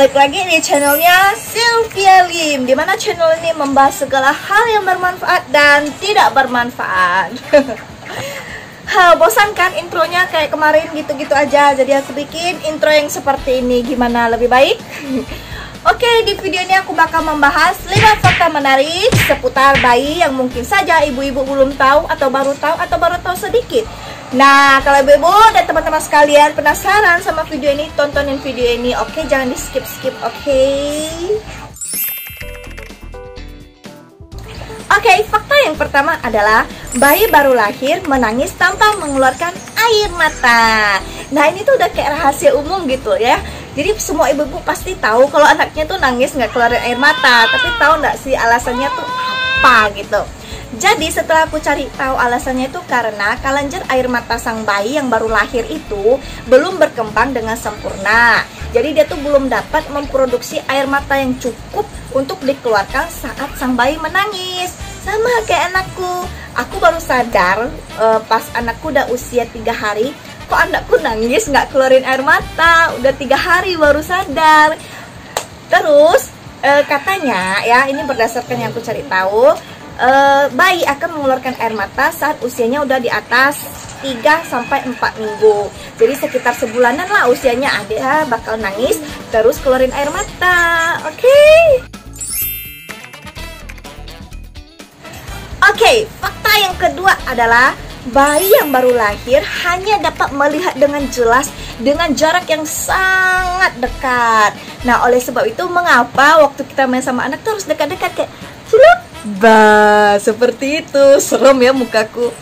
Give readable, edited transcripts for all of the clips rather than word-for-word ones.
balik lagi di channelnya Sylvia Lim, dimana channel ini membahas segala hal yang bermanfaat dan tidak bermanfaat. Bosan kan intronya kayak kemarin gitu-gitu aja, jadi aku bikin intro yang seperti ini. Gimana, lebih baik? Oke, di video ini aku bakal membahas 5 fakta menarik seputar bayi yang mungkin saja ibu-ibu belum tahu atau baru tahu sedikit. Nah, kalau ibu-ibu dan teman-teman sekalian penasaran sama video ini, tontonin video ini. Oke, jangan di skip-skip, oke? Oke, fakta yang pertama adalah bayi baru lahir menangis tanpa mengeluarkan air mata. Nah, ini tuh udah kayak rahasia umum gitu ya. Jadi semua ibu-ibu pasti tahu kalau anaknya tuh nangis nggak keluarin air mata. Tapi tahu nggak sih alasannya tuh apa gitu? Jadi setelah aku cari tahu alasannya itu karena kelenjar air mata sang bayi yang baru lahir itu belum berkembang dengan sempurna. Jadi dia tuh belum dapat memproduksi air mata yang cukup untuk dikeluarkan saat sang bayi menangis. Sama kayak anakku. Aku baru sadar pas anakku udah usia 3 hari, kok anakku nangis nggak keluarin air mata. Udah 3 hari baru sadar. Terus katanya ya, ini berdasarkan yang aku cari tahu, bayi akan mengeluarkan air mata saat usianya udah di atas 3-4 minggu. Jadi sekitar sebulanan lah usianya, dia bakal nangis terus keluarin air mata. Oke, fakta yang kedua adalah bayi yang baru lahir hanya dapat melihat dengan jelas dengan jarak yang sangat dekat. Nah, oleh sebab itu mengapa waktu kita main sama anak tuh harus dekat-dekat kayak celup. Seperti itu. Serem ya mukaku.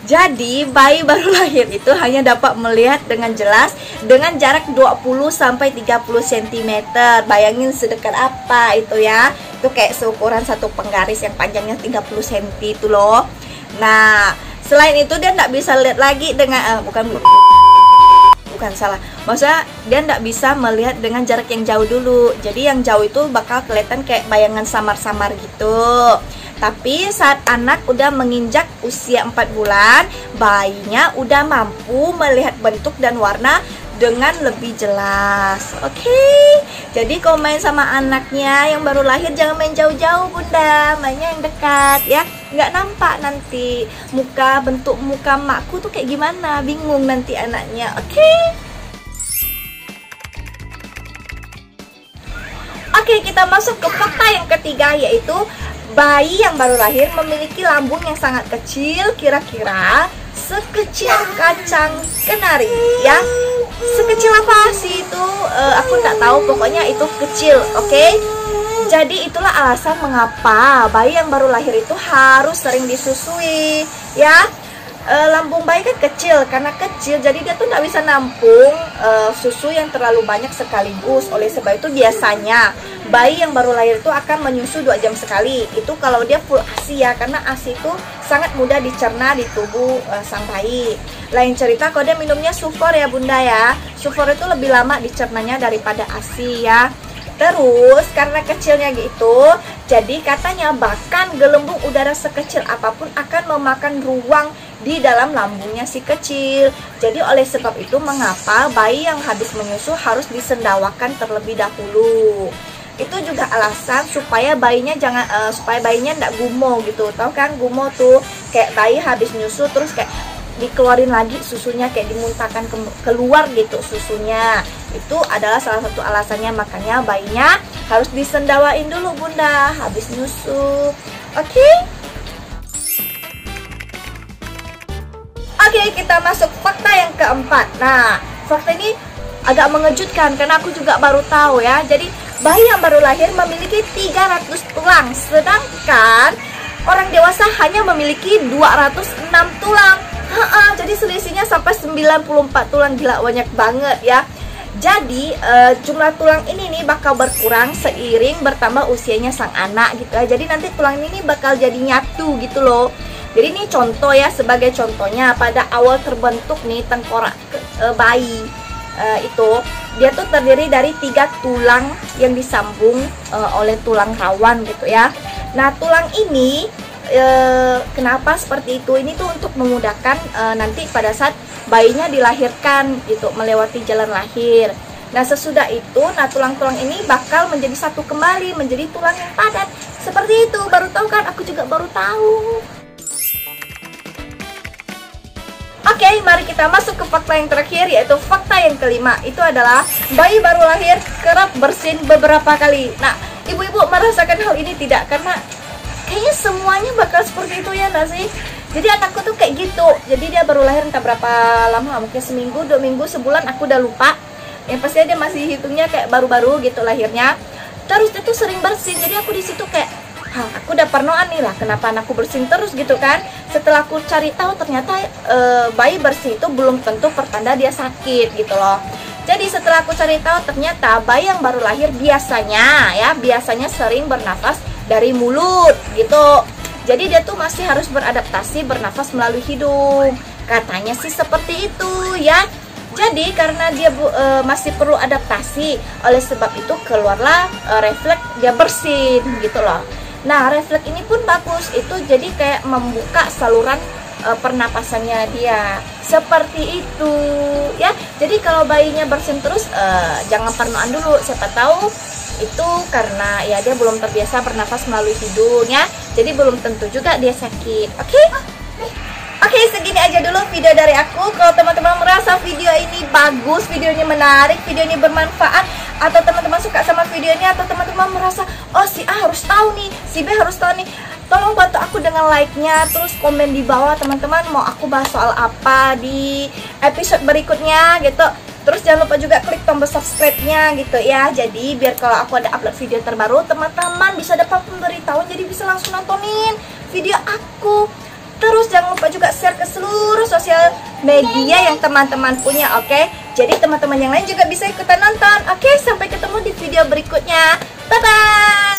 Jadi bayi baru lahir itu hanya dapat melihat dengan jelas dengan jarak 20-30 cm. Bayangin sedekat apa itu ya. Itu kayak seukuran satu penggaris yang panjangnya 30 cm itu loh. Nah, selain itu dia nggak bisa lihat lagi dengan bukan salah. Maksudnya dia nggak bisa melihat dengan jarak yang jauh dulu. Jadi yang jauh itu bakal kelihatan kayak bayangan samar-samar gitu. Tapi saat anak udah menginjak usia 4 bulan, bayinya udah mampu melihat bentuk dan warna dengan lebih jelas. Jadi kalau main sama anaknya yang baru lahir jangan main jauh-jauh bunda, mainnya yang dekat ya. Nggak nampak nanti bentuk muka makku tuh kayak gimana, bingung nanti anaknya. Oke, kita masuk ke fakta yang ketiga, yaitu bayi yang baru lahir memiliki lambung yang sangat kecil, kira-kira sekecil kacang kenari ya. Sekecil apa sih itu? Aku nggak tahu, pokoknya itu kecil. Jadi itulah alasan mengapa bayi yang baru lahir itu harus sering disusui ya. Lambung bayi kan kecil, karena kecil jadi dia tuh nggak bisa nampung susu yang terlalu banyak sekaligus. Oleh sebab itu biasanya bayi yang baru lahir itu akan menyusu 2 jam sekali. Itu kalau dia full ASI ya, karena ASI itu sangat mudah dicerna di tubuh sang bayi. Lain cerita kalau dia minumnya sufor ya bunda ya. Sufor itu lebih lama dicernanya daripada ASI ya. Terus karena kecilnya gitu, jadi katanya bahkan gelembung udara sekecil apapun akan memakan ruang di dalam lambungnya si kecil. Jadi oleh sebab itu mengapa bayi yang habis menyusu harus disendawakan terlebih dahulu. Itu juga alasan supaya bayinya supaya bayinya nggak gumo gitu. Tahu kan gumo tuh kayak bayi habis nyusu terus kayak dikeluarin lagi susunya, kayak dimuntahkan keluar gitu susunya. Itu adalah salah satu alasannya, makanya bayinya harus disendawain dulu bunda habis nyusu. Oke, kita masuk fakta yang keempat. Nah, fakta ini agak mengejutkan karena aku juga baru tahu ya. Jadi bayi yang baru lahir memiliki 300 tulang, sedangkan orang dewasa hanya memiliki 206 tulang. Jadi selisihnya sampai 94 tulang, gila banyak banget ya. Jadi jumlah tulang ini nih bakal berkurang seiring bertambah usianya sang anak gitu ya. Jadi nanti tulang ini bakal jadi nyatu gitu loh. Jadi ini contoh ya, sebagai contohnya pada awal terbentuk nih tengkorak bayi itu dia tuh terdiri dari 3 tulang yang disambung oleh tulang rawan gitu ya. Nah, tulang ini kenapa seperti itu? Ini tuh untuk memudahkan nanti pada saat bayinya dilahirkan gitu, melewati jalan lahir. Nah sesudah itu, nah tulang-tulang ini bakal menjadi satu kembali, menjadi tulang yang padat. Seperti itu, baru tahu kan? Aku juga baru tahu. Oke, mari kita masuk ke fakta yang terakhir, yaitu fakta yang kelima. Itu adalah bayi baru lahir kerap bersin beberapa kali. Nah, ibu-ibu merasakan hal ini tidak? Karena kayaknya semuanya bakal seperti itu ya nggak sih? Jadi anakku tuh kayak gitu. Jadi dia baru lahir entah berapa lama, mungkin seminggu, 2 minggu, sebulan, aku udah lupa. Yang pasti dia masih hitungnya kayak baru-baru gitu lahirnya. Terus dia tuh sering bersin. Jadi aku di situ kayak, aku udah parnoan nih lah, kenapa anakku bersin terus gitu kan. Setelah aku cari tahu ternyata bayi bersin itu belum tentu pertanda dia sakit gitu loh. Jadi setelah aku cari tahu ternyata bayi yang baru lahir biasanya sering bernafas dari mulut gitu. Jadi dia tuh masih harus beradaptasi bernafas melalui hidung. Katanya sih seperti itu ya. Jadi karena dia masih perlu adaptasi, oleh sebab itu keluarlah refleks dia bersin gitu loh. Nah refleks ini pun bagus, itu jadi kayak membuka saluran pernapasannya dia. Seperti itu ya. Jadi kalau bayinya bersin terus, jangan parnoan dulu, siapa tahu itu karena ya dia belum terbiasa bernafas melalui hidung ya. Jadi belum tentu juga dia sakit. Oke, segini aja dulu video dari aku. Kalau teman-teman merasa video ini bagus, videonya menarik, video ini bermanfaat, atau teman-teman suka sama videonya, atau teman-teman merasa, oh si A harus tahu nih, si B harus tahu nih, tolong bantu aku dengan like-nya, terus komen di bawah teman-teman mau aku bahas soal apa di episode berikutnya gitu. Terus jangan lupa juga klik tombol subscribe-nya gitu ya. Jadi biar kalau aku ada upload video terbaru, teman-teman bisa dapat pemberitahuan, jadi bisa langsung nontonin video aku. Terus jangan lupa juga share ke seluruh sosial media yang teman-teman punya, oke? Jadi teman-teman yang lain juga bisa ikutan nonton. Oke, sampai ketemu di video berikutnya. Bye-bye.